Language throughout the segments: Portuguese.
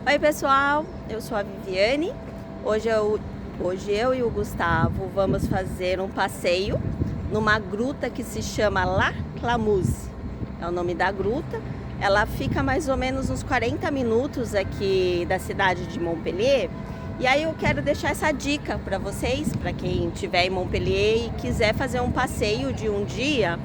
Oi pessoal, eu sou a Viviane. Hoje eu e o Gustavo vamos fazer um passeio numa gruta que se chama La Clamuse. É o nome da gruta. Ela fica mais ou menos uns 40 minutos aqui da cidade de Montpellier. E aí eu quero deixar essa dica para vocês, para quem estiver em Montpellier e quiser fazer um passeio de um dia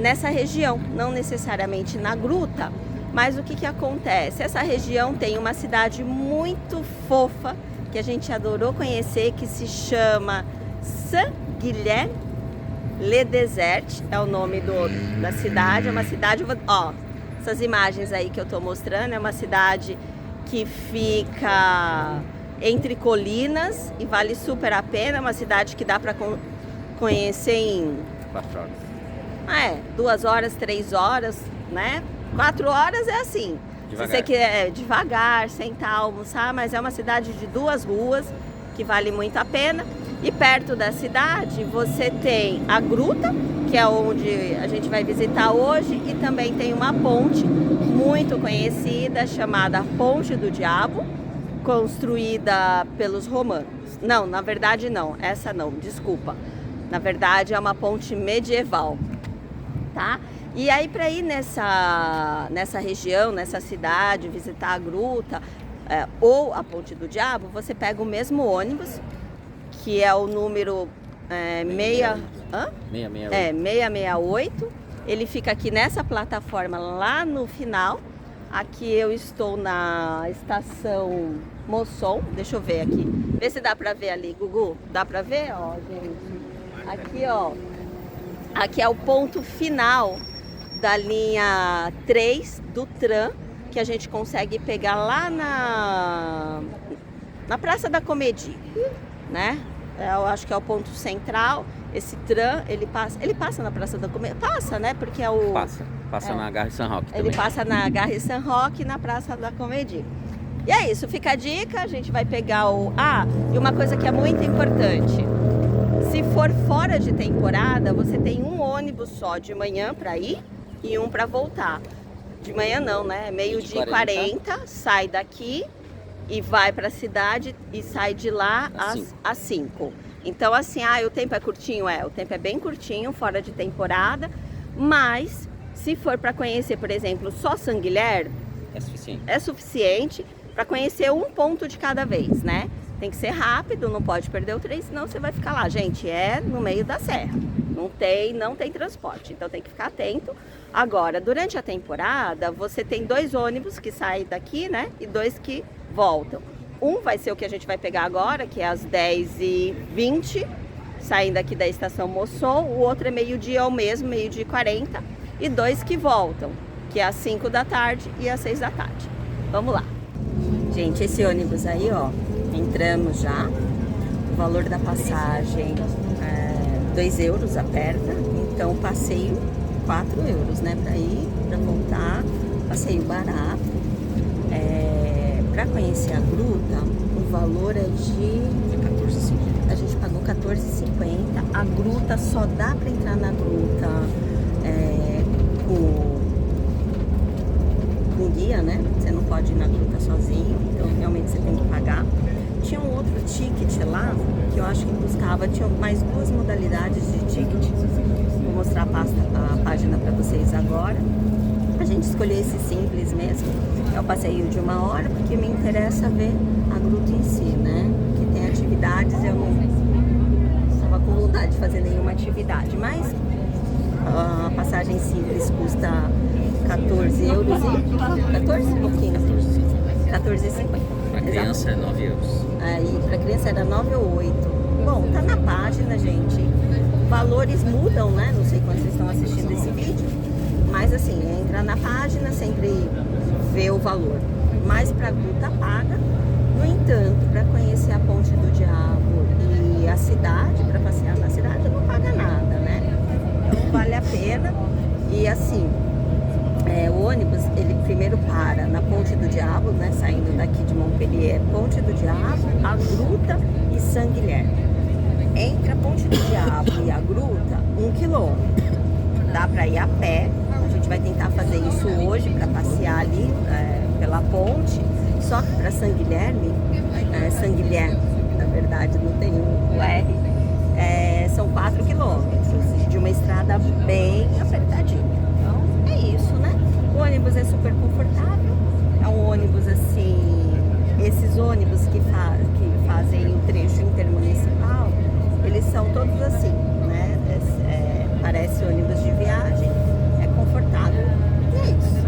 nessa região, não necessariamente na gruta. Mas o que acontece? Essa região tem uma cidade muito fofa que a gente adorou conhecer, que se chama Saint-Guilherme-le-Désert, é o nome da cidade. É uma cidade, ó, essas imagens aí que eu tô mostrando, é uma cidade que fica entre colinas e vale super a pena. É uma cidade que dá para conhecer em 4 horas. 2 horas, 3 horas, né? 4 horas é assim, devagar. Se você quer devagar, sentar, almoçar, mas é uma cidade de 2 ruas que vale muito a pena. E perto da cidade você tem a gruta, que é onde a gente vai visitar hoje, e também tem uma ponte muito conhecida chamada Ponte do Diabo, construída pelos romanos. Não, na verdade não, essa não, desculpa. Na verdade é uma ponte medieval, tá? E aí, para ir nessa região, nessa cidade, visitar a gruta ou a Ponte do Diabo, você pega o mesmo ônibus, que é o número 668. Ele fica aqui nessa plataforma lá no final. Aqui eu estou na estação Mosson. Deixa eu ver aqui. Vê se dá para ver ali, Gugu. Dá para ver? Ó, gente. Aqui, ó. Aqui é o ponto final da linha 3 do tram, que a gente consegue pegar lá na Praça da Comédie, né? Eu acho que é o ponto central. Esse tram, ele passa na Praça da Comédie, passa, né? Porque é o... Passa na Gare Saint-Roch também. Ele passa na Gare Saint-Roch e na Praça da Comédie. E é isso, fica a dica, a gente vai pegar o... e uma coisa que é muito importante. Se for fora de temporada, você tem um ônibus só de manhã para ir e um para voltar. De manhã não, né? Meio-dia e 40, sai daqui e vai para a cidade e sai de lá às 5. Então assim, o tempo é curtinho? O tempo é bem curtinho, fora de temporada, mas se for para conhecer, por exemplo, só Saint-Guilherme, é suficiente para conhecer um ponto de cada vez, né? Tem que ser rápido, não pode perder o trem, senão você vai ficar lá. Gente, é no meio da serra, não tem transporte, então tem que ficar atento. Agora, durante a temporada, você tem 2 ônibus que saem daqui, né? E 2 que voltam. Um vai ser o que a gente vai pegar agora, que é às 10h20, saindo aqui da estação Mosson. O outro é meio-dia ao mesmo, meio-dia e 40. E 2 que voltam, que é às 5 da tarde e às 6 da tarde. Vamos lá. Gente, esse ônibus aí, ó, entramos já. O valor da passagem é 2 euros a perna. Então, passeio 4 euros, né? Para ir, para voltar. Passeio barato. Para conhecer a gruta, o valor é de 14,50. A gente pagou 14,50. A gruta só dá para entrar na gruta com guia, né? Você não pode ir na gruta sozinho, então realmente você tem que pagar. Tinha um outro ticket lá, que eu acho que custava, tinha mais 2 modalidades de ticket. Vou mostrar a página para vocês agora. A gente escolheu esse simples mesmo, é o passeio de 1 hora, porque me interessa ver a gruta em si, né? Que tem atividades, eu não estava com vontade de fazer nenhuma atividade, mas a passagem simples custa 14 euros e 14 pouquinho, 14,50. Para criança é 9 euros. Aí para criança era 9 ou 8. Bom, tá na página, gente. Valores mudam, né? Não sei quando vocês estão assistindo esse vídeo, mas assim, entra na página, sempre vê o valor. Mas para gruta paga. No entanto, para conhecer a Ponte do Diabo e a cidade, para passear na cidade, não paga nada, né? Então vale a pena. E assim, o ônibus, ele primeiro para na Ponte do Diabo, né? Saindo daqui de Montpellier, Ponte do Diabo, a gruta e Saint-Guilherme. Entre a Ponte do Diabo e a gruta, 1 quilômetro. Dá para ir a pé. A gente vai tentar fazer isso hoje para passear ali pela ponte. Só que para San Guilherme, San Guilherme, na verdade, não tem o R, são 4 quilômetros de uma estrada bem apertadinha. Então, é isso, né? O ônibus é super confortável, é um ônibus assim, esses ônibus que fazem o trecho intermunicipal, eles são todos assim, né? Parece ônibus de viagem, é confortável. E é isso.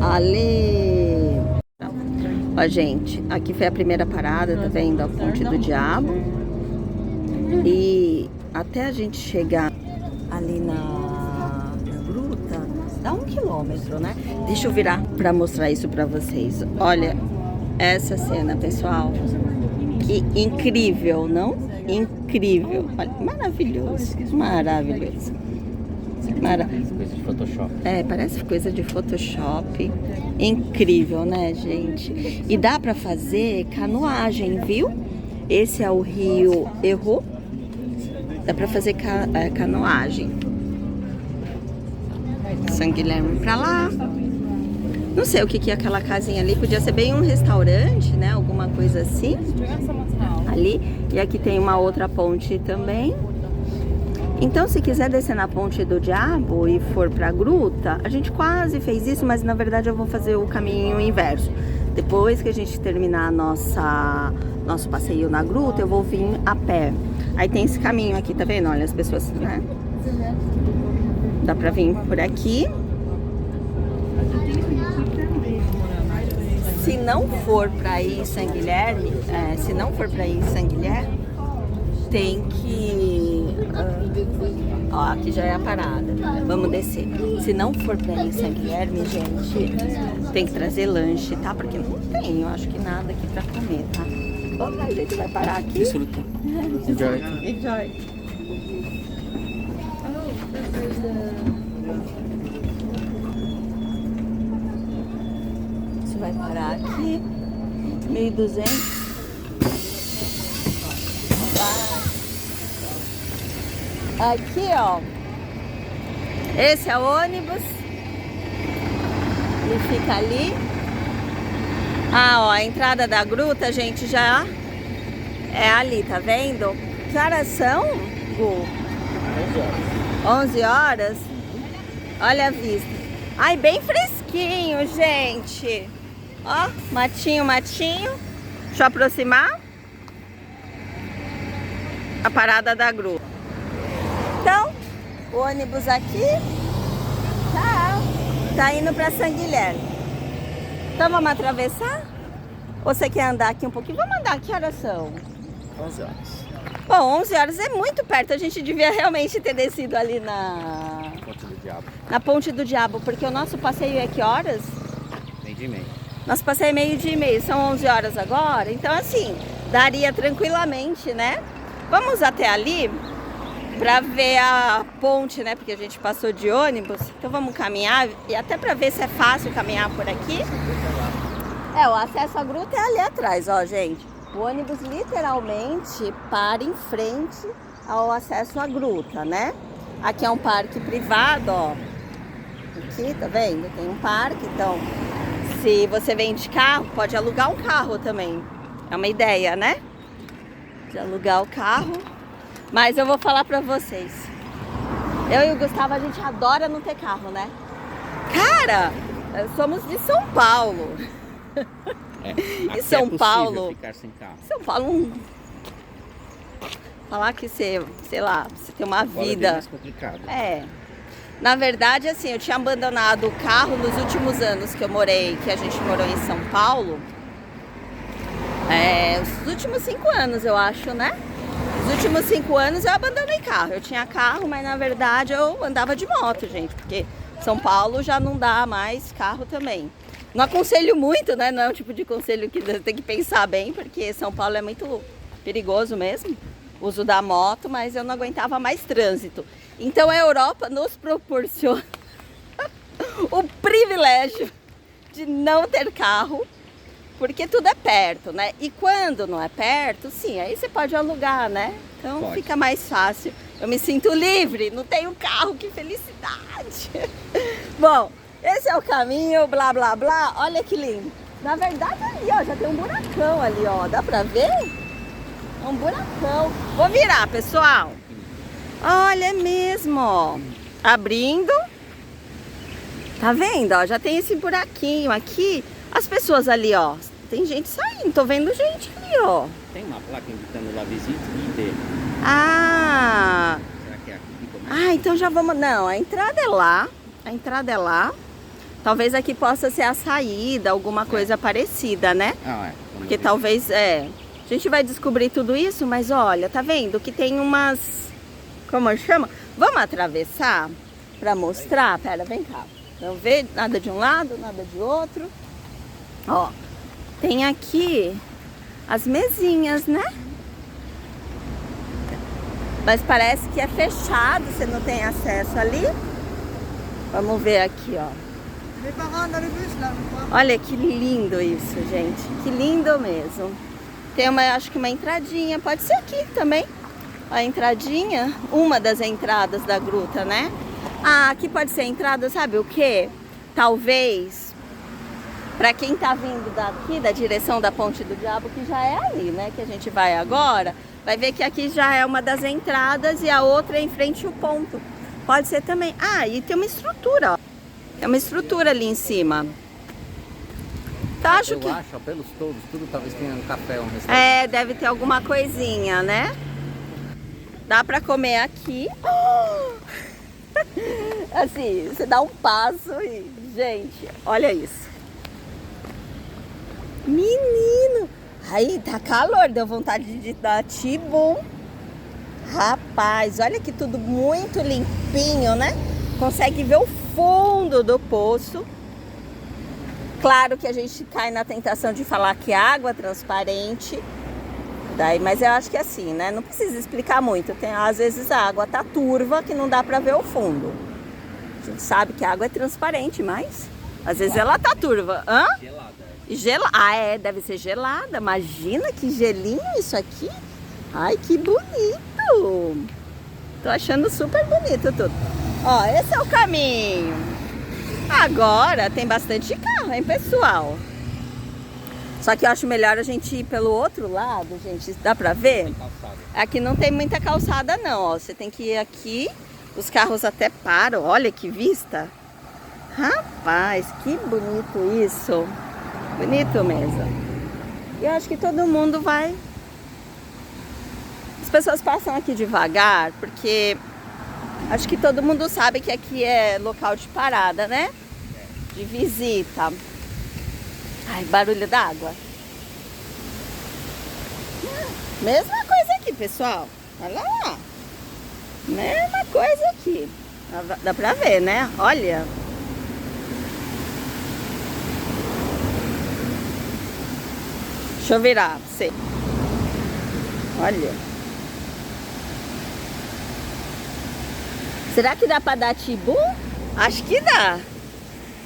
Ali. Ó, gente, aqui foi a primeira parada, tá vendo? A Ponte do Diabo. E até a gente chegar ali na gruta, dá 1 quilômetro, né? Deixa eu virar pra mostrar isso pra vocês. Olha essa cena, pessoal. Que incrível, não? Incrível. Olha, maravilhoso, maravilhoso. Coisa de Photoshop. Parece coisa de Photoshop. Incrível, né, gente? E dá pra fazer canoagem, viu? Esse é o rio Erro. Dá pra fazer canoagem. San Guilherme pra lá. Não sei o que é aquela casinha ali. Podia ser bem um restaurante, né? Alguma coisa assim. Ali. E aqui tem uma outra ponte também. Então, se quiser descer na Ponte do Diabo e for pra gruta, a gente quase fez isso, mas na verdade eu vou fazer o caminho inverso. Depois que a gente terminar nosso passeio na gruta, eu vou vir a pé. Aí tem esse caminho aqui, tá vendo? Olha as pessoas, né? Dá pra vir por aqui. Se não for pra ir San Guilherme, tem que... ó, aqui já é a parada. Vamos descer. Se não for pra ir San Guilherme, gente, tem que trazer lanche, tá? Porque não tem, eu acho que nada aqui pra comer, tá? Bom, a gente vai parar aqui. Desfruta. Enjoy. Enjoy. Você vai parar aqui. 1.200. Aqui, ó. Esse é o ônibus. Ele fica ali. Ah, ó, a entrada da gruta, gente, já é ali, tá vendo? Que horas são, Gu? 11 horas. Olha a vista. Ai, bem fresquinho, gente. Ó, matinho, matinho. Deixa eu aproximar. A parada da gruta. Então, o ônibus aqui tá indo para San Guilherme. Então vamos atravessar? Ou você quer andar aqui um pouquinho? Vamos andar, que horas são? 11 horas. Bom, 11 horas é muito perto, a gente devia realmente ter descido ali na Ponte do Diabo. Na Ponte do Diabo, porque o nosso passeio é que horas? 12:30. Nosso passeio é 12:30, são 11 horas agora, então assim, daria tranquilamente, né? Vamos até ali pra ver a ponte, né? Porque a gente passou de ônibus. Então vamos caminhar e até pra ver se é fácil caminhar por aqui. O acesso à gruta é ali atrás, ó, gente. O ônibus literalmente para em frente ao acesso à gruta, né? Aqui é um parque privado, ó. Aqui, tá vendo? Tem um parque, então se você vem de carro, pode alugar um carro também. É uma ideia, né? De alugar o carro. Mas eu vou falar pra vocês. Eu e o Gustavo, a gente adora não ter carro, né? Cara, somos de São Paulo. Aqui São é Paulo. Ficar sem carro. São Paulo, falar que você, sei lá, você tem uma Fora vida. é mais complicado. Na verdade, assim, eu tinha abandonado o carro nos últimos anos que a gente morou em São Paulo. Os últimos 5 anos, eu acho, né? Os últimos 5 anos eu abandonei carro. Eu tinha carro, mas na verdade eu andava de moto, gente, porque São Paulo já não dá mais carro também. Não aconselho muito, né? Não é um tipo de conselho que tem que pensar bem, porque São Paulo é muito perigoso mesmo, o uso da moto, mas eu não aguentava mais trânsito. Então a Europa nos proporciona o privilégio de não ter carro, porque tudo é perto, né? E quando não é perto, sim, aí você pode alugar, né? Então fica mais fácil. Eu me sinto livre, não tenho carro, que felicidade! Bom, esse esse é o caminho, blá, blá, blá. Olha que lindo. Na verdade, ali, ó, já tem um buracão ali, ó. Dá pra ver? É um buracão. Vou virar, pessoal. Olha mesmo, ó. Abrindo. Tá vendo, ó? Já tem esse buraquinho aqui. As pessoas ali, ó. Tem gente saindo. Tô vendo gente ali, ó. Tem uma placa indicando lá visite ID. Ah. Será que é aqui que começa? Ah, então já vamos... Não, a entrada é lá. A entrada é lá. Talvez aqui possa ser a saída, alguma coisa parecida, né? Ah, é. Porque talvez, A gente vai descobrir tudo isso, mas olha, tá vendo que tem umas... Como chama? Vamos atravessar pra mostrar? Pera, vem cá. Não vê nada de um lado, nada de outro. Ó, tem aqui as mesinhas, né? Mas parece que é fechado, você não tem acesso ali. Vamos ver aqui, ó. Olha que lindo isso, gente. Que lindo mesmo. Tem acho que uma entradinha, pode ser aqui também. A entradinha, uma das entradas da gruta, né? Ah, aqui pode ser a entrada, sabe o quê? Talvez, para quem tá vindo daqui, da direção da Ponte do Diabo, que já é ali, né? Que a gente vai agora, vai ver que aqui já é uma das entradas e a outra é em frente ao ponto. Pode ser também. Ah, e tem uma estrutura, ó. Tem uma estrutura ali em cima. Então, acho Eu que... acho, ó, pelos todos, tudo talvez tenha um café, um restaurante. É, deve ter alguma coisinha, né? Dá pra comer aqui. Assim, você dá um passo e... Gente, olha isso. Menino! Aí, tá calor, deu vontade de dar tibum. Rapaz, olha que tudo muito limpinho, né? Consegue ver o fundo do poço. Claro que a gente cai na tentação de falar que a água é transparente. Daí, mas eu acho que é assim, né? Não precisa explicar muito. Às vezes a água tá turva que não dá pra ver o fundo. A gente sabe que a água é transparente, mas às vezes ela tá turva. Hã? Gelada. Ah, é, deve ser gelada. Imagina que gelinho isso aqui. Ai, que bonito. Tô achando super bonito tudo. Ó, esse é o caminho. Agora tem bastante carro, hein, pessoal? Só que eu acho melhor a gente ir pelo outro lado, gente. Dá pra ver? Calçada. Aqui não tem muita calçada, não, ó. Você tem que ir aqui. Os carros até param. Olha que vista. Rapaz, que bonito isso. Bonito mesmo. E eu acho que todo mundo vai... As pessoas passam aqui devagar, porque... Acho que todo mundo sabe que aqui é local de parada, né? De visita. Ai, barulho d'água. Mesma coisa aqui, pessoal. Olha lá. Mesma coisa aqui. Dá pra ver, né? Olha. Deixa eu virar pra você. Olha. Será que dá pra dar tibum? Acho que dá.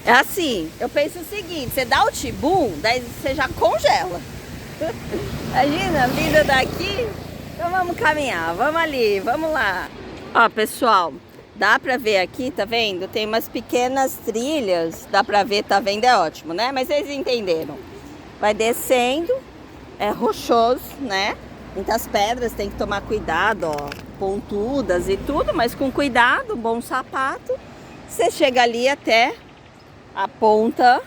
É assim, eu penso o seguinte, você dá o tibum, daí você já congela. Imagina, vindo daqui. Então vamos caminhar, vamos ali, vamos lá. Ó, pessoal, dá pra ver aqui, tá vendo? Tem umas pequenas trilhas, dá pra ver, tá vendo? É ótimo, né? Mas vocês entenderam. Vai descendo, é rochoso, né? Muitas pedras, tem que tomar cuidado, ó. Pontudas e tudo, mas com cuidado, bom sapato. Você chega ali até a ponta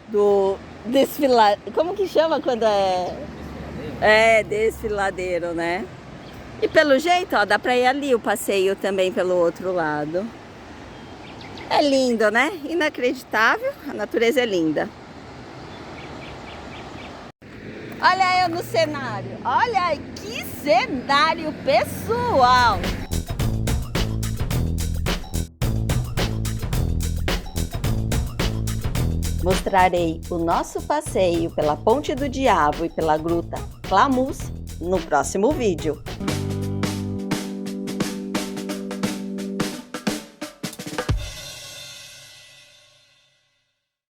do desfiladeiro. Como que chama quando é? É, desfiladeiro, né? E pelo jeito, ó, dá pra ir ali o passeio também pelo outro lado. É lindo, né? Inacreditável, a natureza é linda. Olha eu no cenário, olha aí, que cenário, pessoal! Mostrarei o nosso passeio pela Ponte do Diabo e pela Gruta Clamus no próximo vídeo.